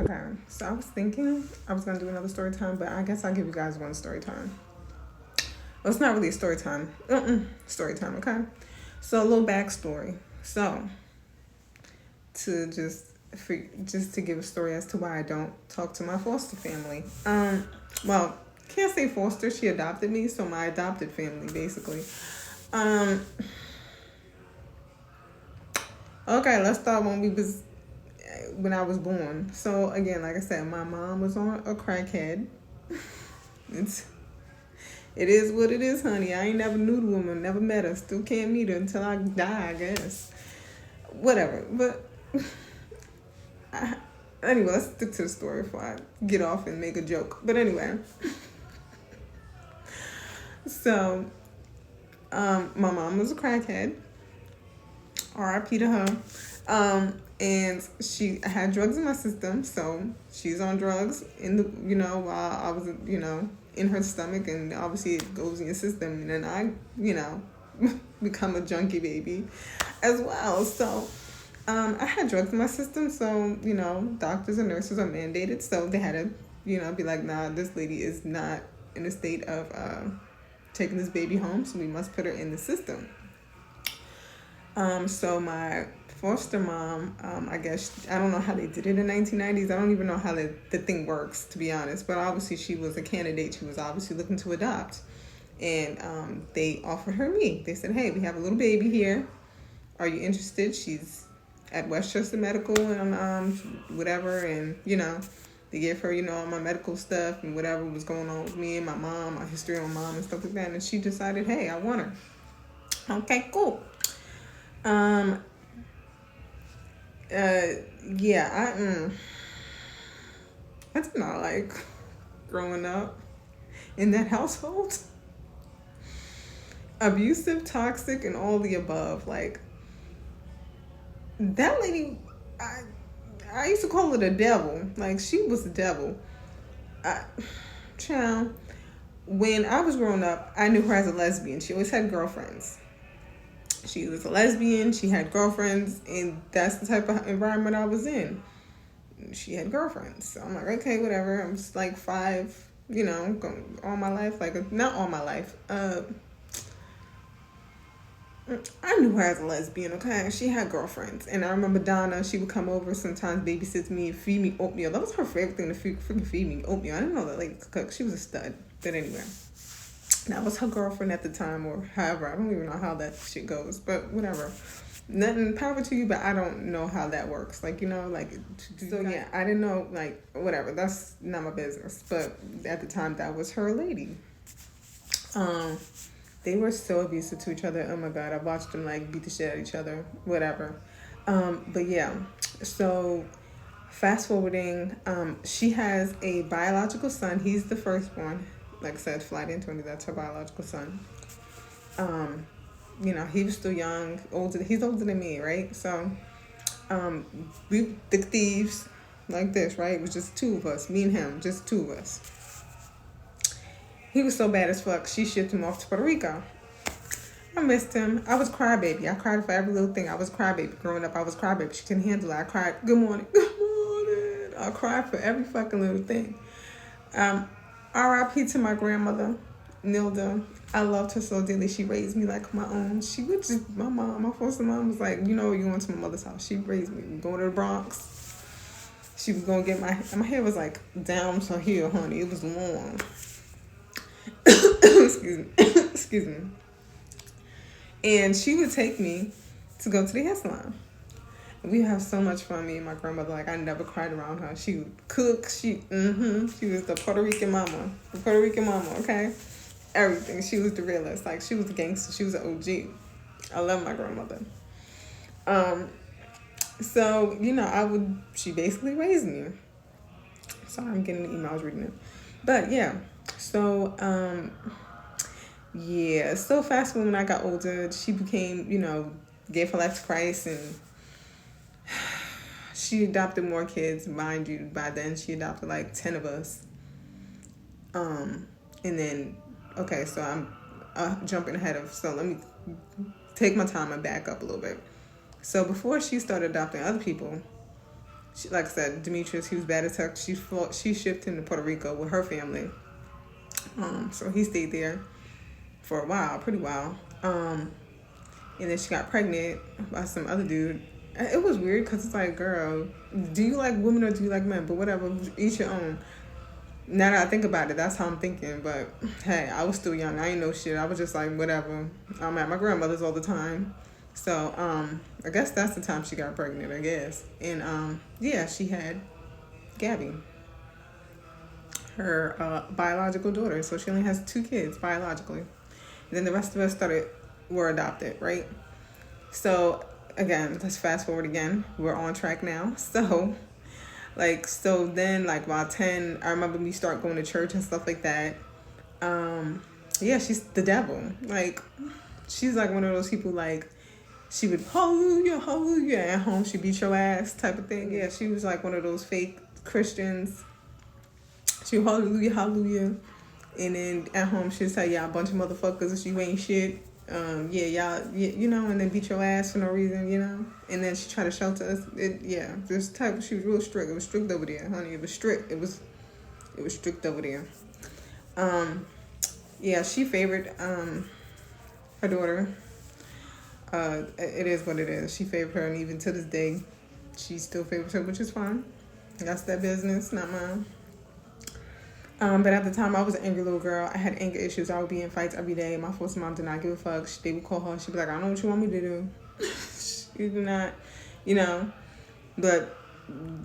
Okay, so I was thinking I was gonna do another story time, but I guess I'll give you guys one story time. Well, it's not really a story time. Story time, okay? So a little backstory. So to just to give a story as to why I don't talk to my foster family. Well, can't say foster. She adopted me, so my adopted family basically. Um, okay, let's start when I was born. So again, like I said, my mom was on a crackhead. It's it is what it is, honey. I ain't never knew the woman, never met her, still can't meet her until I die, I guess. Whatever. But I, anyway, let's stick to the story before I get off and make a joke. But anyway, so my mom was a crackhead. R.I.P. to her. And she had drugs in my system, so she's on drugs in the while I was in her stomach, and obviously it goes in your system, and then I become a junkie baby as well. So I had drugs in my system, so doctors and nurses are mandated, so they had to be like, nah, this lady is not in a state of taking this baby home, so we must put her in the system. So my foster mom, I guess, I don't know how they did it in the 1990s. I don't even know how the thing works, to be honest. But obviously she was a candidate. She was obviously looking to adopt. And they offered her me. They said, hey, we have a little baby here. Are you interested? She's at Westchester Medical and whatever. And, they gave her, all my medical stuff and whatever was going on with me and my mom, my history on mom and stuff like that. And she decided, hey, I want her. Okay, cool. Uh, yeah, I did not like growing up in that household. Abusive, toxic, and all the above. Like, that lady, I used to call her the devil. Like, she was the devil. Child, when I was growing up, I knew her as a lesbian. She always had girlfriends. She was a lesbian, she had girlfriends, and that's the type of environment I was in. She had girlfriends. So I'm like, okay, whatever. I'm just like 5, all my life. Like, not all my life. I knew her as a lesbian, okay? She had girlfriends. And I remember Donna, she would come over sometimes, babysit me and feed me oatmeal. That was her favorite thing, to freaking feed me oatmeal. I didn't know that lady could cook. She was a stud. But anyway. That was her girlfriend at the time, or however. I don't even know how that shit goes, but whatever. Nothing, power to you, but I don't know how that works. Like, so yeah, I didn't know, like, whatever. That's not my business. But at the time, that was her lady. They were so abusive to each other. Oh my God, I watched them, like, beat the shit out of each other, whatever. But yeah, so fast forwarding, she has a biological son. He's the firstborn. Like I said, Flight Anthony, that's her biological son. He was still young, he's older than me, right? So, we the thieves like this, right? It was just 2 of us, me and him, just 2 of us. He was so bad as fuck, she shipped him off to Puerto Rico. I missed him. I was crybaby. I cried for every little thing. I was crybaby. Growing up, I was crybaby. She couldn't handle it. I cried, good morning, good morning. I cried for every fucking little thing. R.I.P. to my grandmother, Nilda. I loved her so dearly. She raised me like my own. She would just, my foster mom was like, you going to my mother's house. She raised me. We going to the Bronx. She was going to get my hair was like down to here, honey. It was long. Excuse me. Excuse me. And she would take me to go to the hair salon. We have so much fun, me and my grandmother. Like, I never cried around her. She would cook. She was the Puerto Rican mama. The Puerto Rican mama, okay? Everything. She was the realest. Like, she was a gangster. She was an OG. I love my grandmother. So, she basically raised me. Sorry, I'm getting the emails reading it. But, yeah. So, So, fast forward, when I got older, she became, gave her life to Christ, and she adopted more kids, mind you. By then, she adopted like 10 of us. And then, okay, so I'm jumping ahead so let me take my time and back up a little bit. So before she started adopting other people, like I said, Demetrius, he was bad as heck. She shipped him to Puerto Rico with her family. So he stayed there for a while, pretty while. And then she got pregnant by some other dude. It was weird because it's like, girl, do you like women or do you like men? But whatever, each your own. Now that I think about it, that's how I'm thinking. But hey, I was still young. I ain't know shit. I was just like, whatever. I'm at my grandmother's all the time. So I guess that's the time she got pregnant, I guess. And yeah, she had Gabby, her biological daughter. So she only has 2 kids biologically. And then the rest of us were adopted, right? So again, let's fast forward again. We're on track now. So then by 10, I remember me start going to church and stuff like that. Yeah, she's the devil. Like, she's like one of those people, like, she would hallelujah, hallelujah, at home she beat your ass type of thing. Yeah, she was like one of those fake Christians. She would hallelujah, hallelujah. And then at home she'd say, yeah, a bunch of motherfuckers, you ain't shit. Yeah, y'all, you know, and then beat your ass for no reason, you know. And then she tried to shelter us. She was real strict. It was strict over there, honey. It was strict. It was strict over there. Yeah, she favored her daughter. It is what it is. She favored her, and even to this day, she still favors her, which is fine. That's their business, not mine. But at the time, I was an angry little girl. I had anger issues. I would be in fights every day. My foster mom did not give a fuck. They would call her. She'd be like, I don't know what you want me to do. You do not, you know. But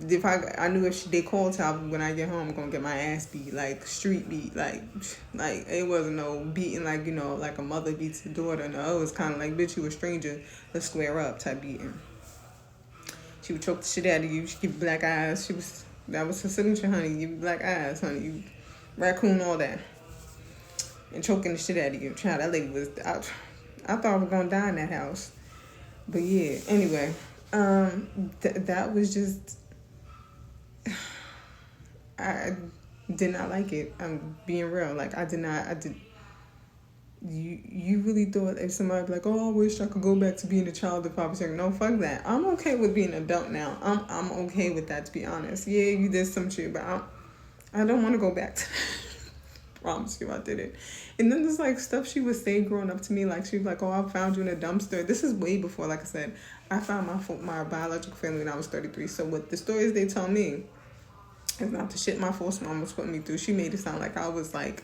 if I knew if they called her, when I get home, I'm going to get my ass beat, like street beat. Like it wasn't no beating like, you know, like a mother beats her daughter. No, it was kind of like, bitch, you a stranger. Let's square up type beating. She would choke the shit out of you. She'd give you black eyes. That was her signature, honey. Give you black eyes, honey. You raccoon, all that, and choking the shit out of you. Child, that lady was. I thought I was gonna die in that house, but yeah. Anyway, that was just. I did not like it. I'm being real. Like I did. You really thought if somebody be like, oh, I wish I could go back to being a child if I was young. No, fuck that. I'm okay with being an adult now. I'm okay with that, to be honest. Yeah, you did some shit, but I don't want to go back to that. Promise you I did it. And then there's like stuff she would say growing up to me, like she was like, oh, I found you in a dumpster. This is way before, like I said, I found my biological family when I was 33. So what the stories they tell me is not the shit my foster mom was putting me through. She made it sound like I was like,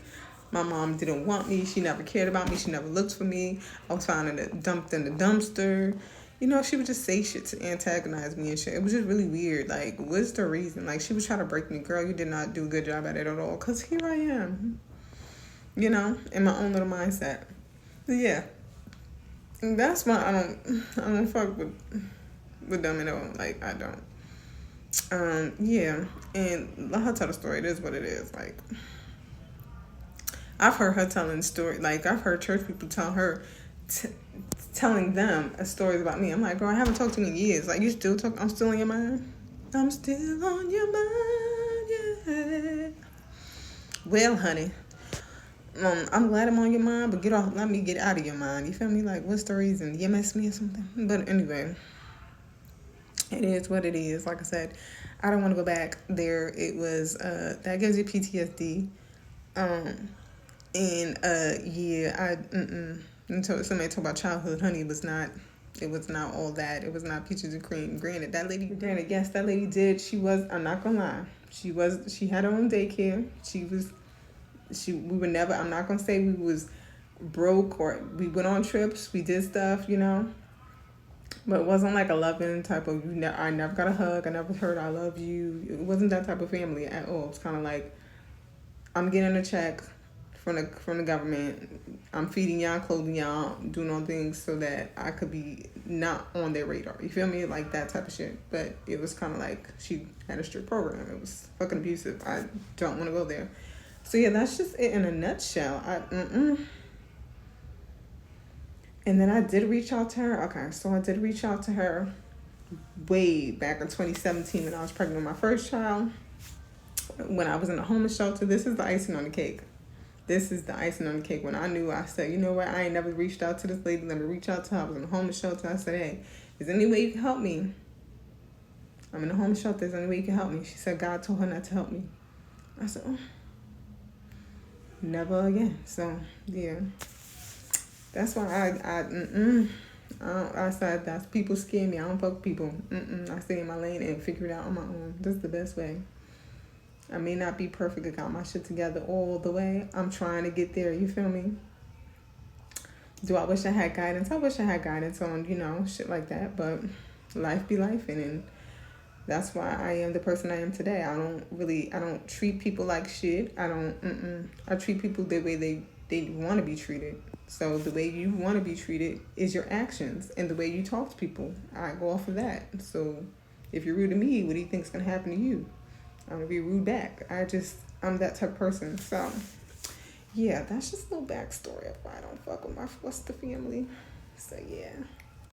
my mom didn't want me. She never cared about me. She never looked for me. I was found dumped in the dumpster. You know, she would just say shit to antagonize me and shit. It was just really weird. Like, what's the reason? Like, she was trying to break me. Girl, you did not do a good job at it at all. Because here I am. You know, in my own little mindset. But yeah. And that's why I don't fuck with them at all. Like, I don't. Yeah. And let her tell the story. It is what it is. Like, I've heard her telling the story. Like, I've heard church people tell her... telling them stories about me. I'm like, girl, I haven't talked to you in years. Like, you still talk? I'm still on your mind? I'm still on your mind, yeah. Well, honey, I'm glad I'm on your mind, but let me get out of your mind. You feel me? Like, what's the reason? You miss me or something? But anyway, it is what it is. Like I said, I don't want to go back there. It was, that gives you PTSD. Until somebody talk about childhood, honey, it was not all that. It was not peaches and cream. Granted, that lady did. She was, I'm not gonna lie. She had her own daycare. We were never, I'm not gonna say we was broke or we went on trips. We did stuff, you know. But it wasn't like a loving type of, I never got a hug. I never heard I love you. It wasn't that type of family at all. It's kind of like, I'm getting a check from the government. I'm feeding y'all, clothing y'all, doing all things so that I could be not on their radar. You feel me? Like that type of shit. But it was kind of like she had a strict program. It was fucking abusive. I don't want to go there. So yeah, that's just it in a nutshell. And then I did reach out to her. Okay, so I did reach out to her way back in 2017 when I was pregnant with my first child. When I was in a homeless shelter. This is the icing on the cake. This is the icing on the cake. When I knew, I said, you know what? I ain't never reached out to this lady. Let me reach out to her. I was in a homeless shelter. I said, hey, is there any way you can help me? I'm in a homeless shelter. There's only way you can help me. She said God told her not to help me. I said, oh, never again. So, yeah. That's why I said that's people scare me. I don't fuck with people. I stay in my lane and figure it out on my own. That's the best way. I may not be perfect. I got my shit together all the way. I'm trying to get there. You feel me? Do I wish I had guidance? I wish I had guidance on, shit like that. But life be life. And that's why I am the person I am today. I don't treat people like shit. I treat people the way they want to be treated. So the way you want to be treated is your actions and the way you talk to people. I go off of that. So if you're rude to me, what do you think's going to happen to you? I'm going to be rude back. I'm that type of person. So yeah, that's just a little backstory of why I don't fuck with my foster family. So yeah.